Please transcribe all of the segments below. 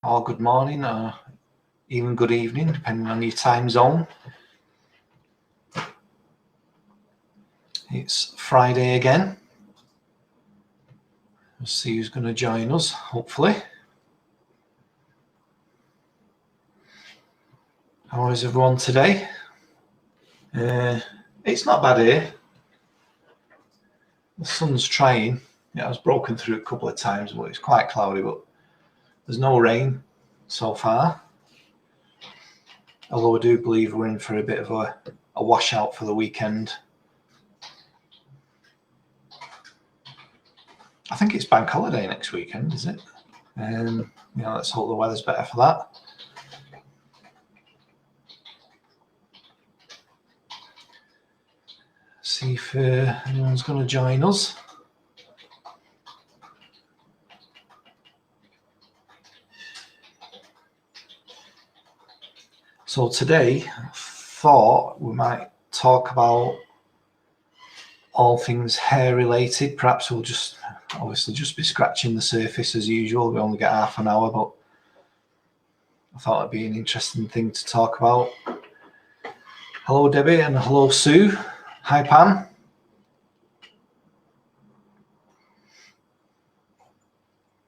or good morning, or even good evening, depending on your time zone. It's Friday again. We'll see who's going to join us, hopefully. How is everyone today? It's not bad here. The sun's trying. I was broken through a couple of times, but it's quite cloudy, but there's no rain so far. Although I do believe we're in for a bit of a washout for the weekend. I think it's bank holiday next weekend, is it? Let's hope the weather's better for that. See if anyone's going to join us. So today, I thought we might talk about all things hair related. Perhaps we'll obviously just be scratching the surface as usual. We only get half an hour, but I thought it'd be an interesting thing to talk about. Hello, Debbie, and hello, Sue. Hi, Pam.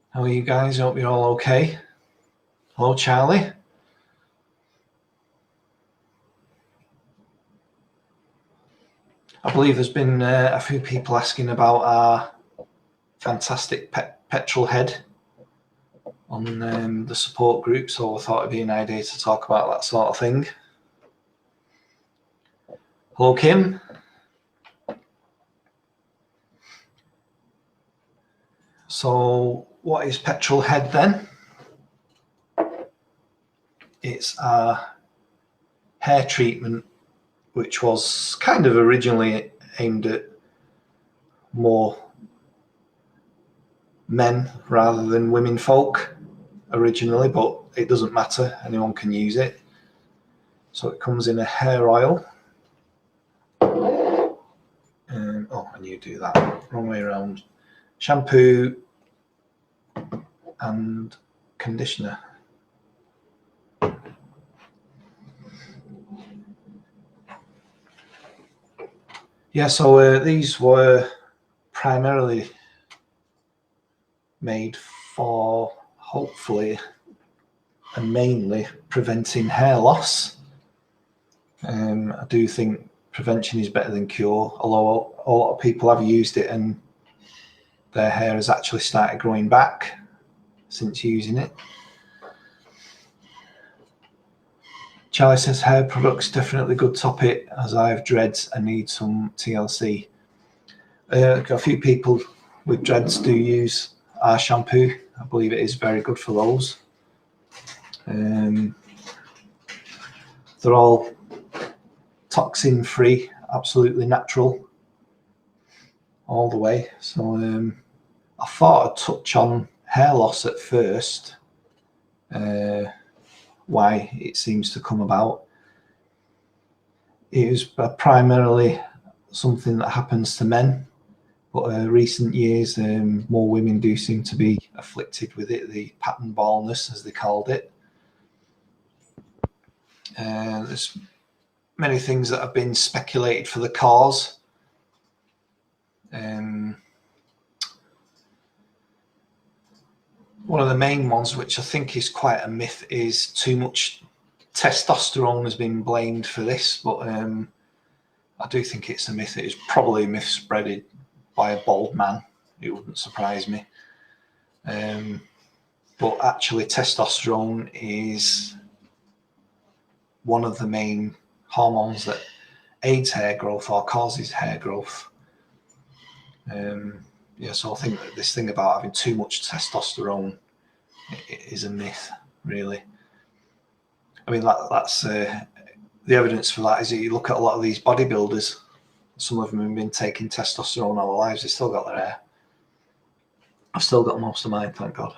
How are you guys? I hope you're all okay. Hello, Charlie. I believe there's been a few people asking about our fantastic petrol head on the support group, so I thought it'd be an idea to talk about that sort of thing. Hello, Kim. So what is petrol head then? It's a hair treatment which was kind of originally aimed at more men rather than women folk originally, but it doesn't matter, anyone can use it. So it comes in a hair oil. And you do that wrong way around. Shampoo and conditioner. Yeah, so these were primarily made for hopefully and mainly preventing hair loss. I do think prevention is better than cure, although a lot of people have used it and their hair has actually started growing back since using it. Charlie says hair products definitely good topic as I have dreads and need some TLC. A few people with dreads do use our shampoo. I believe it is very good for those. They're all toxin free, absolutely natural all the way. So I thought I'd touch on hair loss at first, why it seems to come about. It is primarily something that happens to men, but recent years more women do seem to be afflicted with it, the pattern baldness as they called it. There's many things that have been speculated for the cause. One of the main ones, which I think is quite a myth, is too much testosterone has been blamed for this, but I do think it's a myth. It is probably a myth spreaded by a bald man. It wouldn't surprise me. But actually testosterone is one of the main hormones that aids hair growth or causes hair growth. So I think that this thing about having too much testosterone is a myth, really. I mean, that's the evidence for that is that you look at a lot of these bodybuilders, some of them have been taking testosterone all their lives, they've still got their hair. I've still got most of mine, thank God.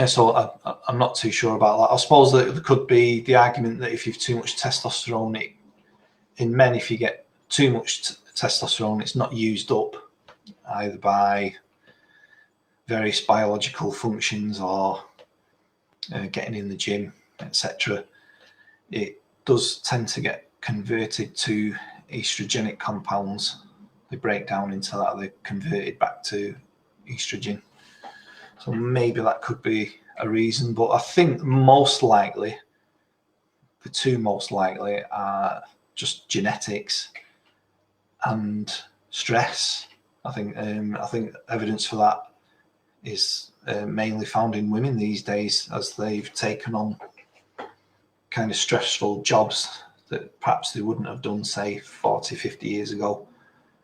So I'm not too sure about that. I suppose that there could be the argument that if you've too much testosterone, in men, if you get too much testosterone, it's not used up either by various biological functions or getting in the gym, etc., it does tend to get converted to estrogenic compounds. They break down into that, they're converted back to estrogen. So maybe that could be a reason, but I think most likely, the two most likely are just genetics and stress. I think evidence for that is mainly found in women these days, as they've taken on kind of stressful jobs that perhaps they wouldn't have done, say, 40, 50 years ago.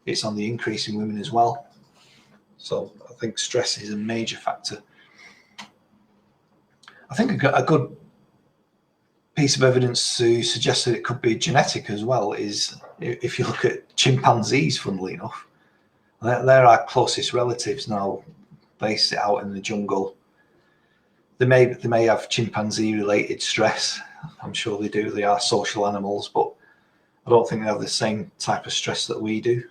It's on the increase in women as well. So I think stress is a major factor. I think a good piece of evidence to suggest that it could be genetic as well is if you look at chimpanzees, funnily enough. They're our closest relatives now. They sit out in the jungle. They may have chimpanzee-related stress. I'm sure they do. They are social animals, but I don't think they have the same type of stress that we do.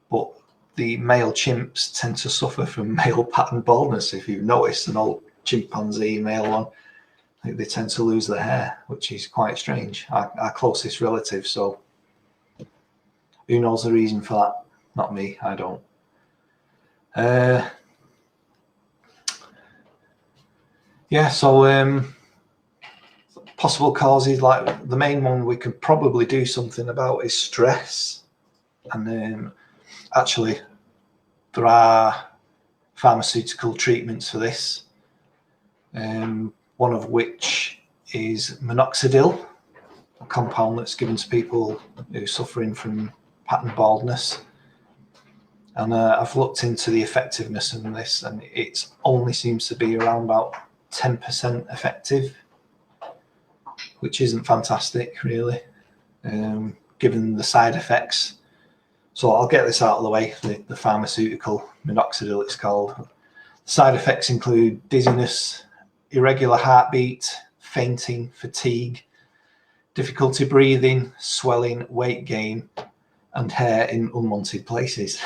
But the male chimps tend to suffer from male pattern baldness. If you've noticed an old chimpanzee male one, I think they tend to lose their hair, which is quite strange. Our closest relative. So who knows the reason for that? Not me. I don't. Yeah. So possible causes, like the main one we could probably do something about is stress, and actually there are pharmaceutical treatments for this, one of which is minoxidil, a compound that's given to people who are suffering from pattern baldness. And I've looked into the effectiveness of this, and it only seems to be around about 10% effective, which isn't fantastic, really, given the side effects. So I'll get this out of the way. The pharmaceutical minoxidil, it's called. The side effects include dizziness, irregular heartbeat, fainting, fatigue, difficulty breathing, swelling, weight gain, and hair in unwanted places.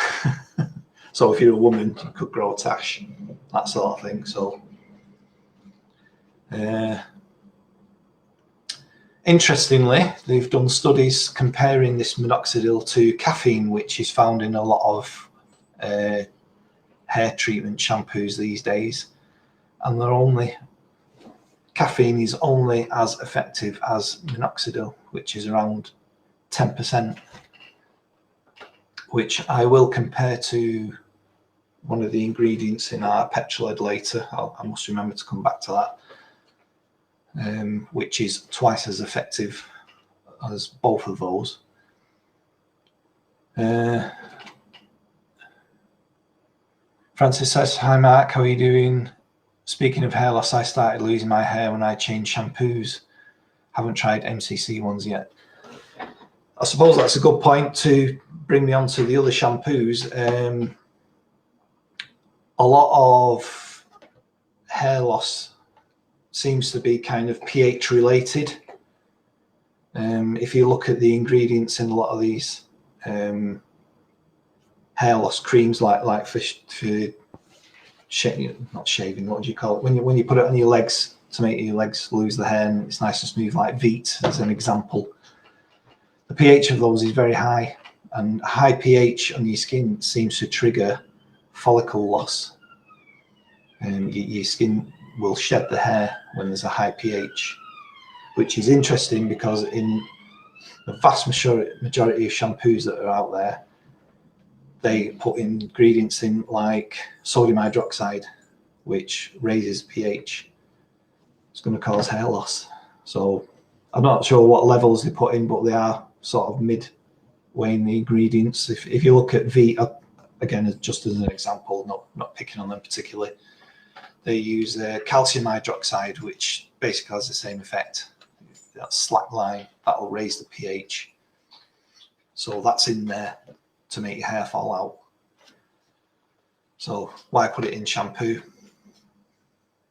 So if you're a woman, you could grow a tash, that sort of thing. So interestingly, they've done studies comparing this minoxidil to caffeine, which is found in a lot of hair treatment shampoos these days, and caffeine is only as effective as minoxidil, which is around 10%, which I will compare to one of the ingredients in our petrol head later. I must remember to come back to that, which is twice as effective as both of those. Francis says, "Hi Mark, how are you doing? Speaking of hair loss, I started losing my hair when I changed shampoos. Haven't tried MCC ones yet." I suppose that's a good point to bring me on to the other shampoos. A lot of hair loss seems to be kind of pH related. If you look at the ingredients in a lot of these hair loss creams, like for not shaving, what do you call it? When you put it on your legs to make your legs lose the hair and it's nice and smooth, like Veet as an example. The pH of those is very high, and high pH on your skin seems to trigger follicle loss. Your skin will shed the hair when there's a high pH, which is interesting because in the vast majority of shampoos that are out there, they put ingredients in like sodium hydroxide, which raises pH. It's going to cause hair loss. So I'm not sure what levels they put in, but they are sort of midway in the ingredients. If you look at Veet, again, just as an example, not picking on them particularly, they use calcium hydroxide, which basically has the same effect. That slack line, that will raise the pH. So that's in there to make your hair fall out. So why put it in shampoo?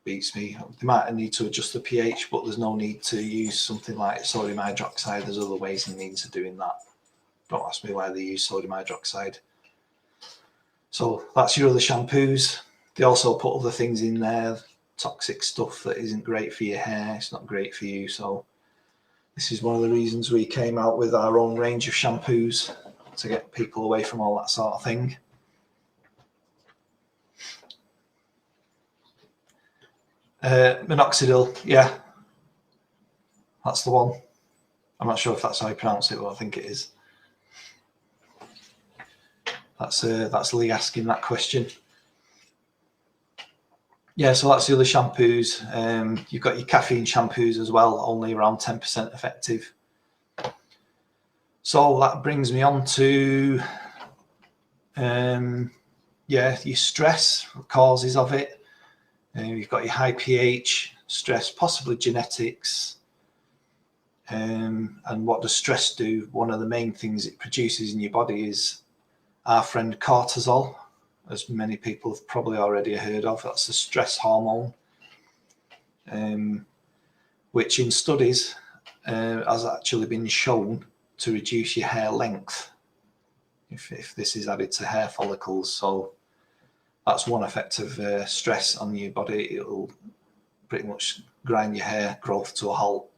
Beats me. They might need to adjust the pH, but there's no need to use something like sodium hydroxide. There's other ways and means of doing that. Don't ask me why they use sodium hydroxide. So that's your other shampoos. They also put other things in there, toxic stuff that isn't great for your hair. It's not great for you. So this is one of the reasons we came out with our own range of shampoos to get people away from all that sort of thing. Minoxidil, yeah, that's the one. I'm not sure if that's how you pronounce it, but I think it is. That's Lee asking that question. Yeah, so that's the other shampoos. You've got your caffeine shampoos as well, only around 10% effective. So that brings me on to your stress, causes of it. You've got your high pH, stress, possibly genetics. And what does stress do? One of the main things it produces in your body is our friend cortisol, as many people have probably already heard of. That's the stress hormone, which in studies has actually been shown to reduce your hair length if this is added to hair follicles. So that's one effect of stress on your body. It'll pretty much grind your hair growth to a halt.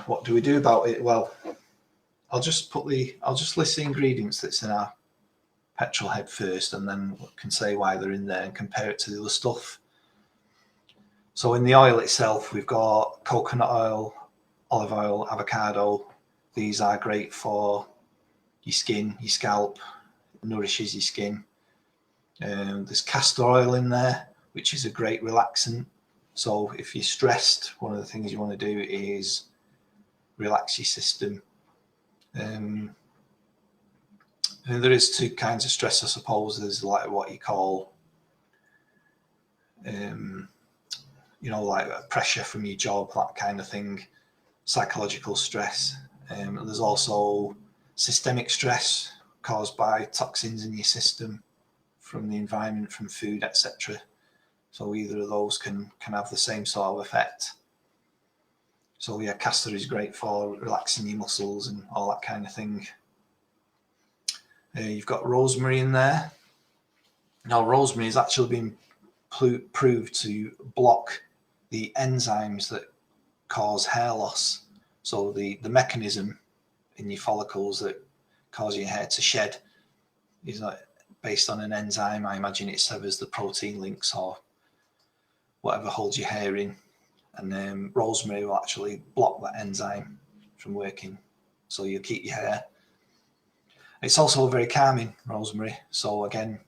What do we do about it? Well, I'll just list the ingredients that's in our petrol head first, and then we can say why they're in there and compare it to the other stuff. So in the oil itself, we've got coconut oil, olive oil, avocado. These are great for your skin, your scalp. It nourishes your skin. There's castor oil in there, which is a great relaxant. So if you're stressed, one of the things you want to do is relax your system. And there is two kinds of stress, I suppose. There's like what you call, like pressure from your job, that kind of thing, psychological stress. There's also systemic stress caused by toxins in your system from the environment, from food, etc. So either of those can have the same sort of effect. So yeah, castor is great for relaxing your muscles and all that kind of thing. You've got rosemary in there. Now, rosemary has actually been proved to block the enzymes that cause hair loss. So the mechanism in your follicles that cause your hair to shed is based on an enzyme. I imagine it severs the protein links or whatever holds your hair in. And rosemary will actually block that enzyme from working. So you'll keep your hair. It's also very calming, rosemary. So again,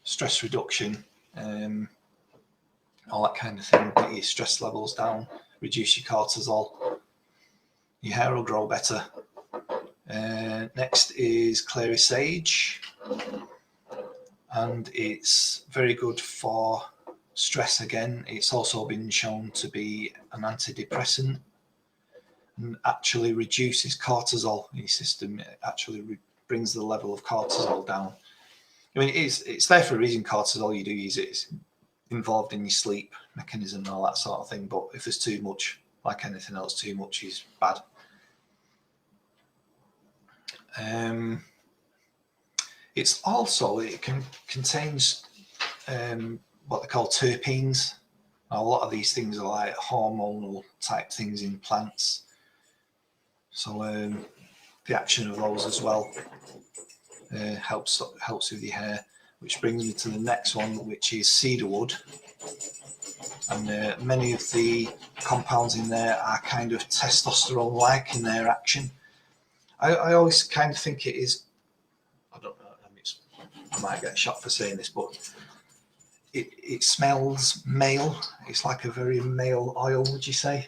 stress reduction, all that kind of thing. Get your stress levels down, reduce your cortisol. Your hair will grow better. Next is clary sage. And it's very good for stress again. It's also been shown to be an antidepressant and actually reduces cortisol in your system. It actually brings the level of cortisol down. I mean, it's there for a reason. Cortisol, you do use it. It's involved in your sleep mechanism and all that sort of thing. But if there's too much, like anything else, too much is bad. It contains what they call terpenes. Now, a lot of these things are like hormonal type things in plants. So the action of those as well helps with your hair. Which brings me to the next one, which is cedarwood. And many of the compounds in there are kind of testosterone-like in their action. I always kind of think it is, I don't know, I might get shot for saying this, but it smells male. It's like a very male oil, would you say?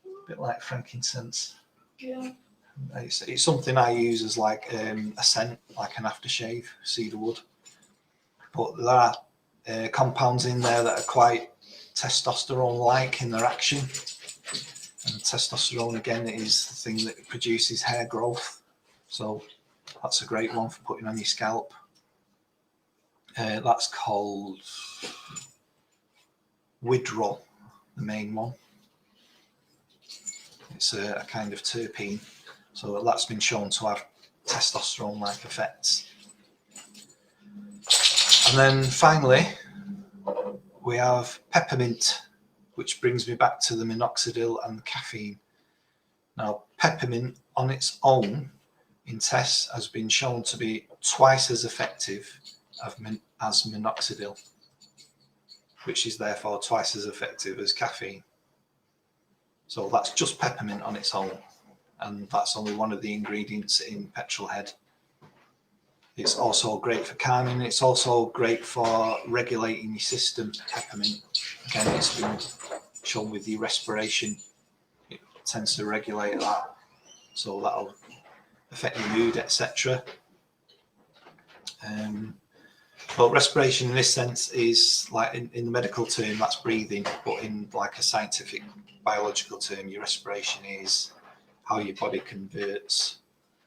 A bit like frankincense. Yeah. It's something I use as like a scent, like an aftershave, cedarwood. But there are compounds in there that are quite testosterone-like in their action. And testosterone, again, is the thing that produces hair growth. So that's a great one for putting on your scalp. That's called Widrow, the main one. It's a kind of terpene, So that's been shown to have testosterone-like effects. And then finally, we have peppermint, which brings me back to the minoxidil and the caffeine. Now, peppermint on its own in tests has been shown to be twice as effective as minoxidil, which is therefore twice as effective as caffeine. So that's just peppermint on its own, and that's only one of the ingredients in petrol head. It's also great for calming. It's also great for regulating your system, peppermint. Again, it's been shown with your respiration. It tends to regulate that, so that'll affect your mood, etc. But respiration in this sense is like in the medical term, that's breathing, but in like a scientific biological term, your respiration is how your body converts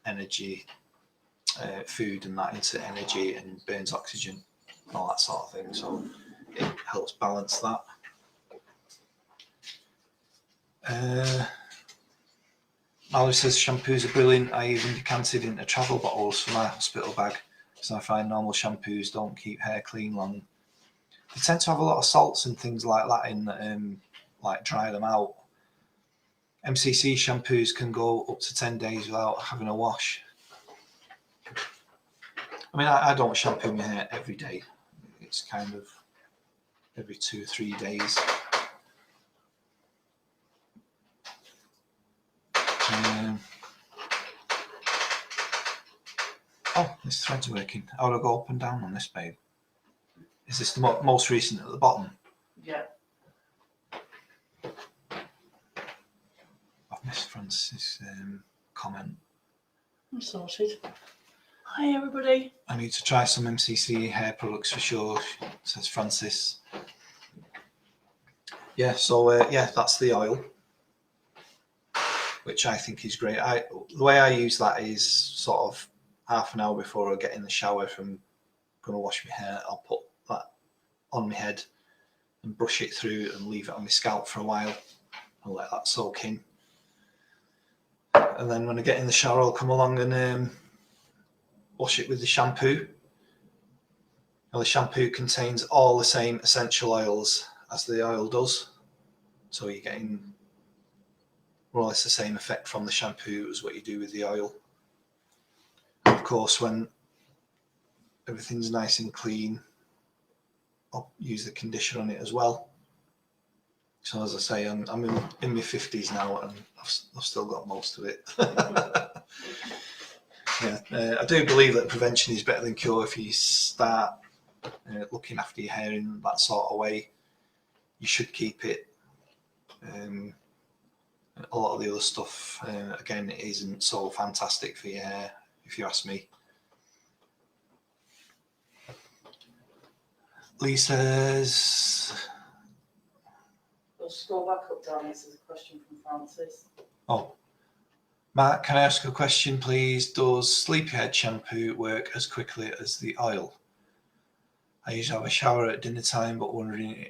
energy, food and that into energy, and burns oxygen and all that sort of thing. So it helps balance that. Molly says shampoos are brilliant. I even decanted into travel bottles for my hospital bag because I find normal shampoos don't keep hair clean long. They tend to have a lot of salts and things like that in that, like dry them out. MCC shampoos can go up to 10 days without having a wash. I mean, I don't shampoo my hair every day. It's kind of every 2 or 3 days. Oh, this thread's working. How do I go up and down on this, babe? Is this the most recent at the bottom? Yeah. I've missed Francis' comment. I'm sorted. Hi, everybody. I need to try some MCC hair products for sure, says Francis. Yeah, so yeah, that's the oil, which I think is great. The way I use that is sort of half an hour before I get in the shower, if I'm going to wash my hair, I'll put that on my head and brush it through and leave it on my scalp for a while and let that soak in. And then when I get in the shower, I'll come along and wash it with the shampoo. Now, the shampoo contains all the same essential oils as the oil does, so you're getting more or less the same effect from the shampoo as what you do with the oil. Of course, when everything's nice and clean, I'll use the conditioner on it as well. So as I say, I'm in my 50s now, and I've still got most of it. Yeah, I do believe that prevention is better than cure. If you start looking after your hair in that sort of way, you should keep it. A lot of the other stuff, again, it isn't so fantastic for your hair, if you ask me. Lee says... We'll scroll back up down. This is a question from Francis. Oh. Matt, can I ask a question, please? Does Sleepyhead shampoo work as quickly as the oil? I usually have a shower at dinner time, but wondering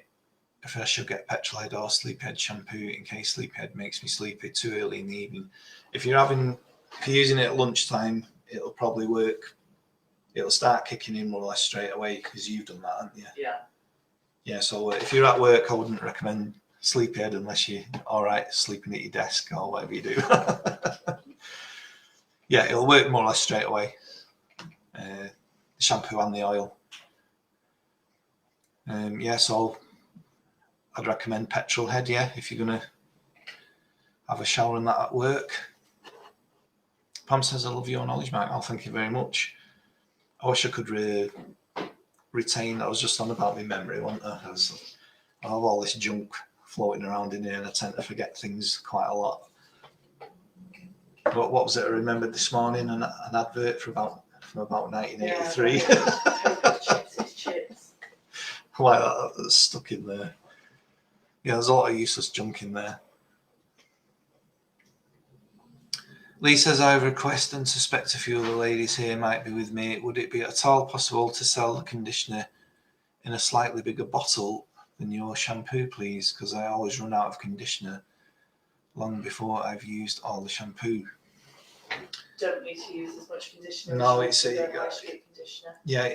if I should get Petrolhead or Sleepyhead shampoo in case Sleepyhead makes me sleepy too early in the evening. If you're using it at lunchtime, it'll probably work. It'll start kicking in more or less straight away because you've done that, haven't you? Yeah. Yeah, so if you're at work, I wouldn't recommend Sleepyhead unless you're all right sleeping at your desk or whatever you do. Yeah, it'll work more or less straight away. The shampoo and the oil. Yeah, so I'd recommend Petrolhead, yeah, if you're going to have a shower and that at work. Pam says, I love your knowledge, Mike. Oh, thank you very much. I wish I could retain, I was just on about my memory, wasn't I? I have all this junk floating around in here and I tend to forget things quite a lot. What was it I remembered this morning? An advert from about 1983. Yeah, chips, chips. Like that's stuck in there. Yeah, there's a lot of useless junk in there. Lee says, I have a request and suspect a few of the ladies here might be with me. Would it be at all possible to sell the conditioner in a slightly bigger bottle than your shampoo, please? Because I always run out of conditioner long before I've used all the shampoo. don't need to use as much conditioner. No, as it's you a- would with high street conditioner. Yeah,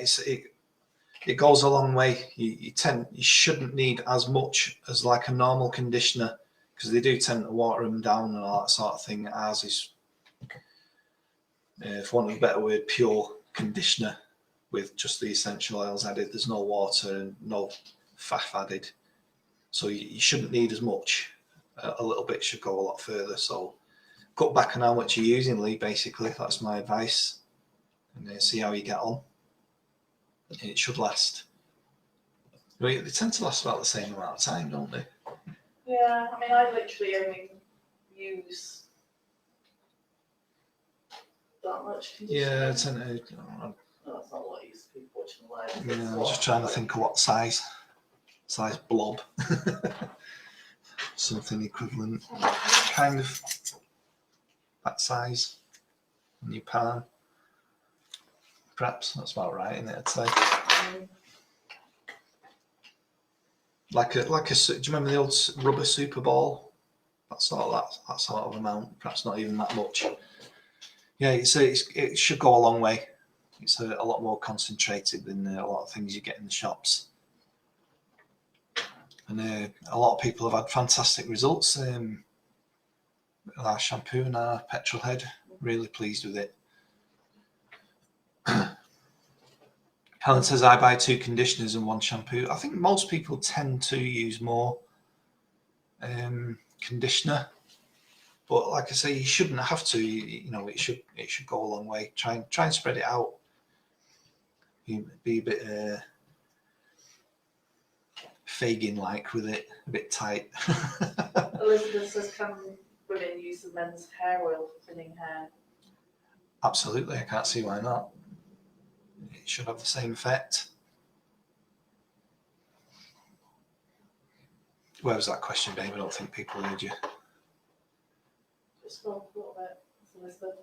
it goes a long way. You shouldn't need as much as like a normal conditioner, because they do tend to water them down and all that sort of thing. Ours is, for want of a better word, pure conditioner with just the essential oils added. There's no water and no faff added, so you shouldn't need as much. A little bit should go a lot further. So cut back on how much you're using, Lee. Basically, that's my advice, and see how you get on. It should last. They tend to last about the same amount of time, don't they? Yeah, I mean, I literally only use that much conditioner. Yeah, I tend to. No, that's not what I use to be watching live. Yeah, I'm just trying to think of what size blob, something equivalent, kind of that size in your palm. Perhaps that's about right, isn't it? I'd say. Like a. Do you remember the old rubber Super Ball? That sort of amount. Perhaps not even that much. Yeah, it should go a long way. It's a lot more concentrated than a lot of things you get in the shops. And a lot of people have had fantastic results. Our shampoo and our petrol head, really pleased with it. Helen says, I buy 2 conditioners and 1 shampoo. I think most people tend to use more conditioner, but like I say, you shouldn't have to. It should go a long way. Try and spread it out. Be a bit Fagin-like with it, a bit tight. Elizabeth says, can women use the men's hair oil for thinning hair? Absolutely, I can't see why not. It should have the same effect. Where was that question, babe? I don't think people heard you. Just scroll a little bit. Elizabeth.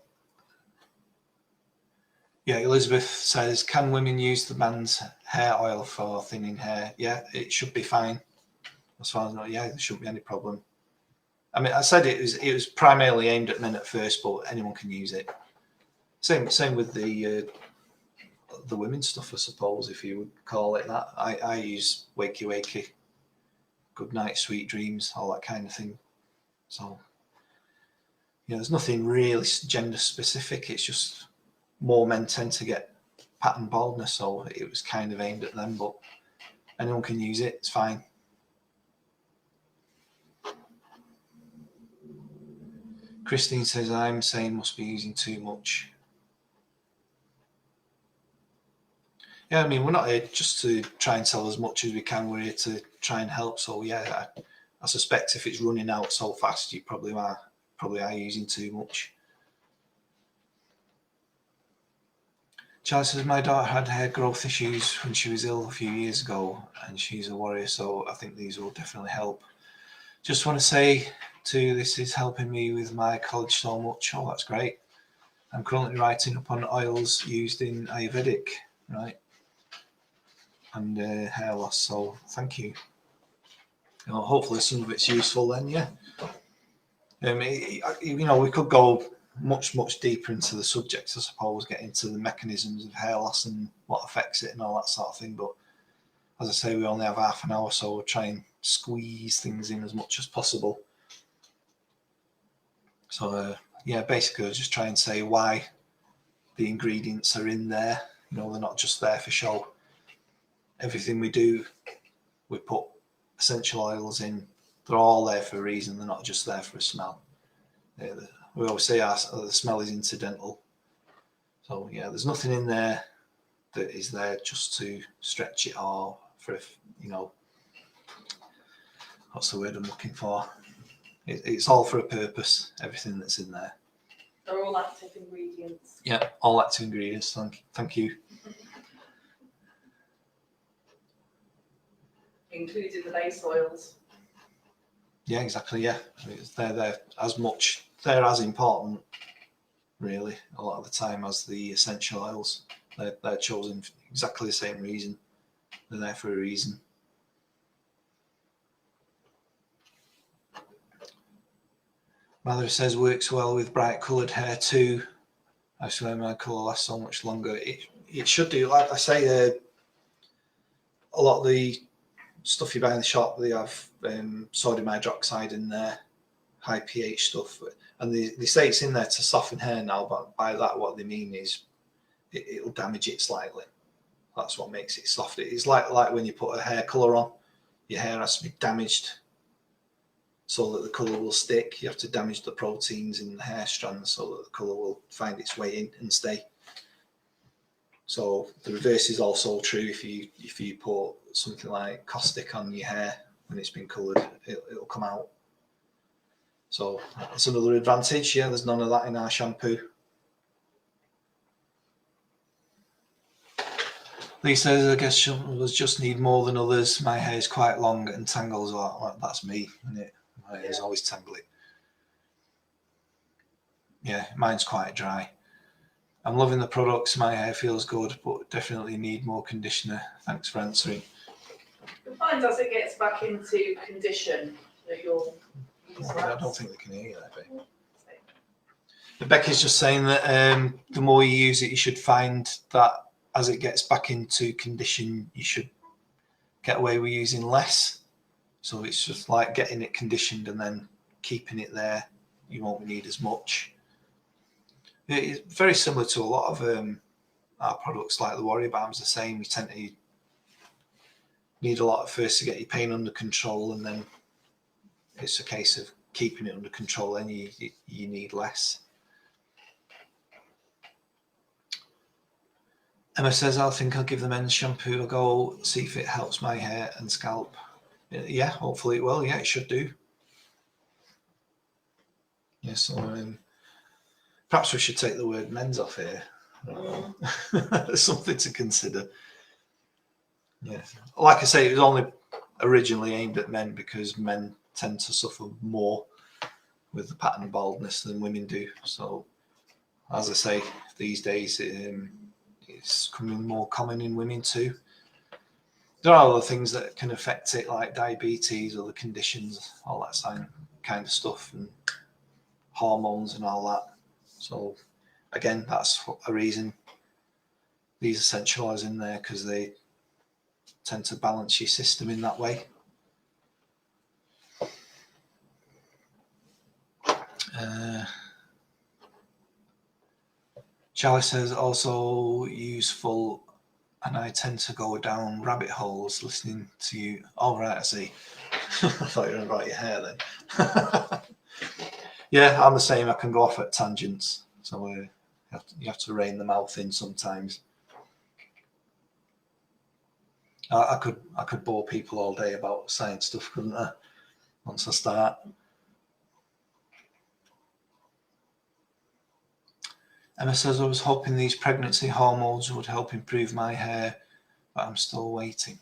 Yeah, Elizabeth says, can women use the man's hair oil for thinning hair? Yeah, it should be fine. As far as I know, yeah, there shouldn't be any problem. I mean, I said it was primarily aimed at men at first, but anyone can use it. Same with the women's stuff, I suppose, if you would call it that. I use wakey wakey, good night, sweet dreams, all that kind of thing. So, there's nothing really gender specific. It's just more men tend to get pattern baldness, so it was kind of aimed at them, but anyone can use it. It's fine. Christine says, I'm saying must be using too much. Yeah, I mean, we're not here just to try and sell as much as we can. We're here to try and help. So yeah, I suspect if it's running out so fast, you probably are using too much. Charlie says, my daughter had hair growth issues when she was ill a few years ago, and she's a warrior, so I think these will definitely help. Just want to say too, this is helping me with my college so much. Oh, that's great. I'm currently writing up on oils used in Ayurvedic, right? And hair loss, so thank you. Hopefully some of it's useful then, yeah. We could go much deeper into the subject, I suppose, get into the mechanisms of hair loss and what affects it and all that sort of thing, but as I say, we only have half an hour, so we'll try and squeeze things in as much as possible. So basically I'll just try and say why the ingredients are in there. They're not just there for show. Everything we do, we put essential oils in. They're all there for a reason. They're not just there for a smell. We always say the smell is incidental. So yeah, there's nothing in there that is there just to stretch it or for, what's the word I'm looking for? It's all for a purpose, everything that's in there. They're all active ingredients. Yeah, all active ingredients. Thank you. Including the base oils. Yeah, exactly. Yeah, they're as important, really, a lot of the time as the essential oils. They're chosen for exactly the same reason. They're there for a reason. Rather says works well with bright coloured hair too. I swear my colour lasts so much longer. It should do. Like I say, a lot of the stuff you buy in the shop, they have sodium hydroxide in there, high pH stuff, and they say it's in there to soften hair now, but by that what they mean is it'll damage it slightly. That's what makes it soft. It's like when you put a hair colour on, your hair has to be damaged so that the colour will stick. You have to damage the proteins in the hair strands so that the colour will find its way in and stay. So the reverse is also true. If you put something like caustic on your hair when it's been coloured, it'll come out. So that's another advantage. Yeah, there's none of that in our shampoo. Lee says, I guess shampoos just need more than others. My hair is quite long and tangles a lot. Well, that's me, isn't it? My hair is always tangly. Yeah, mine's quite dry. I'm loving the products. My hair feels good, but definitely need more conditioner. Thanks for answering. You'll find as it gets back into condition that you'll use I less. don't think they can hear you there, Becky. Becky's just saying that the more you use it, you should find that as it gets back into condition, you should get away with using less. So it's just like getting it conditioned and then keeping it there. You won't need as much. It's very similar to a lot of our products, like the Warrior Balm's the same. We tend to need a lot at first to get your pain under control, and then it's a case of keeping it under control, and you need less. Emma says, I think I'll give the men's shampoo a go, see if it helps my hair and scalp. Yeah, hopefully it will. Yeah, it should do. Yeah, so perhaps we should take the word men's off here. Something to consider. Yeah, like I say, it was only originally aimed at men because men tend to suffer more with the pattern baldness than women do. So, as I say, these days it's becoming more common in women too. There are other things that can affect it, like diabetes, other conditions, all that kind of stuff, and hormones and all that. So, again, that's a reason these essential oils in there, because they tend to balance your system in that way. Charlie says, also useful, and I tend to go down rabbit holes listening to you. Oh, right, I see. I thought you were about your hair then. Yeah, I'm the same. I can go off at tangents. So you have to rein the mouth in sometimes. I could bore people all day about science stuff, couldn't I? Once I start. Emma says, I was hoping these pregnancy hormones would help improve my hair, but I'm still waiting.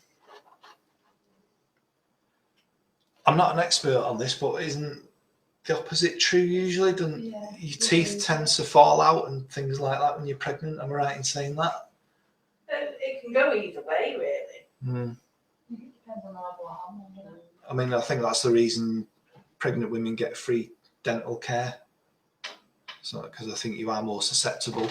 I'm not an expert on this, but isn't the opposite true usually? Doesn't your teeth tend to fall out and things like that when you're pregnant? Am I right in saying that? It can go either way, really. It depends on the level of hormone, doesn't it? I mean, I think that's the reason pregnant women get free dental care. So, because I think you are more susceptible.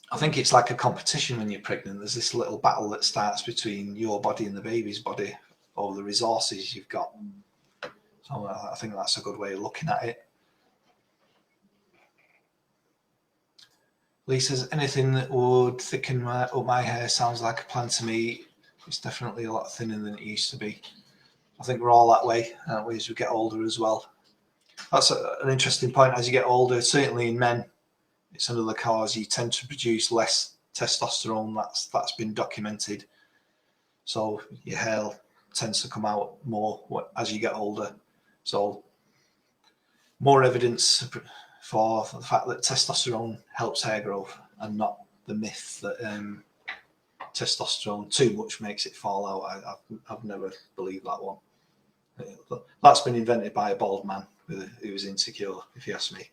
I think it's like a competition when you're pregnant. There's this little battle that starts between your body and the baby's body over the resources you've got. So I think that's a good way of looking at it. Lee says, anything that would thicken up my hair sounds like a plan to me. It's definitely a lot thinner than it used to be. I think we're all that way, aren't we, as we get older as well. That's an interesting point. As you get older, certainly in men, it's another cause. You tend to produce less testosterone. That's been documented. So your hair tends to come out more as you get older. So more evidence for the fact that testosterone helps hair growth, and not the myth that testosterone too much makes it fall out. I've never believed that one. That's been invented by a bald man who was insecure, if you ask me.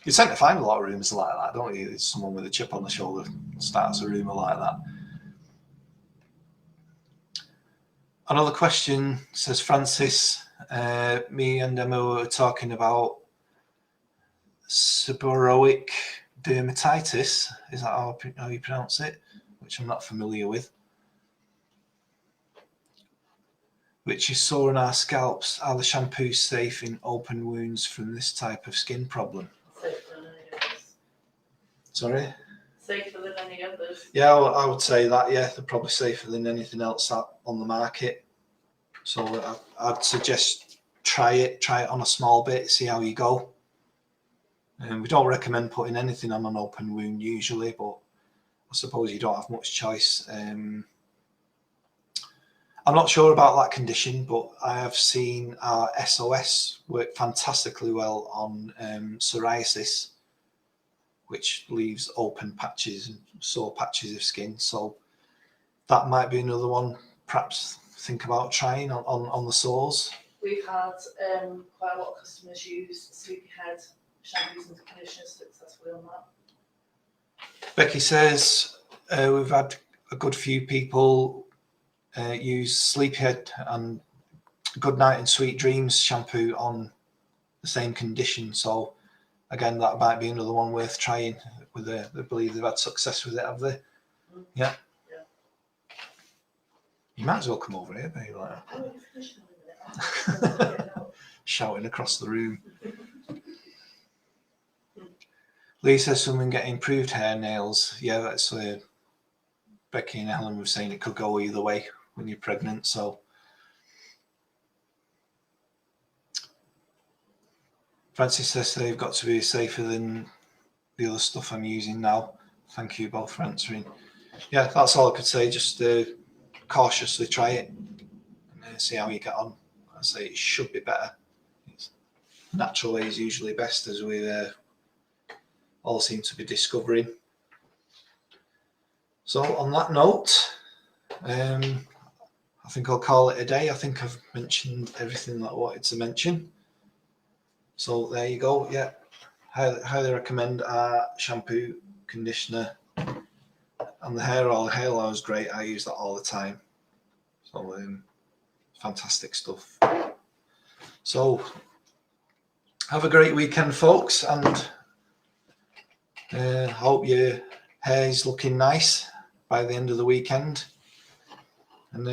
You tend to find a lot of rumours like that, don't you? It's someone with a chip on the shoulder starts a rumour like that. Another question says, Francis, me and Emma were talking about seborrheic dermatitis. Is that how you pronounce it? Which I'm not familiar with. Which is sore on our scalps. Are the shampoos safe in open wounds from this type of skin problem? Safer than any others. Sorry? Safer than any others. Yeah, I would say that, yeah. They're probably safer than anything else on the market. So I'd suggest try it on a small bit, see how you go. We don't recommend putting anything on an open wound usually, but I suppose you don't have much choice. I'm not sure about that condition, but I have seen our SOS work fantastically well on psoriasis, which leaves open patches and sore patches of skin. So that might be another one, perhaps think about trying on the sores. We've had quite a lot of customers use Sleepyhead shampoos and conditioners successfully on that. Becky says we've had a good few people use Sleepyhead and Good Night and Sweet Dreams shampoo on the same condition. So again, that might be another one worth trying. I believe they've had success with it, have they? Mm. Yeah. Yeah. You might as well come over here, babe. Like Oh, you finished in a minute. shouting across the room. Lee says someone get improved hair nails. Yeah, that's Becky and Helen were saying it could go either way when you're pregnant. So Francis says they've got to be safer than the other stuff I'm using now. Thank you both for answering. Yeah, that's all I could say. Just cautiously try it and see how you get on. I say it should be better. Natural way is usually best, as we all seem to be discovering. So on that note, I think I'll call it a day. I think I've mentioned everything that I wanted to mention. So there you go. Yeah, highly recommend our shampoo, conditioner, and the hair oil. The hair oil is great. I use that all the time. So fantastic stuff. So have a great weekend, folks, and hope your hair is looking nice by the end of the weekend. And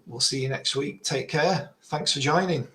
we'll see you next week. Take care. Thanks for joining.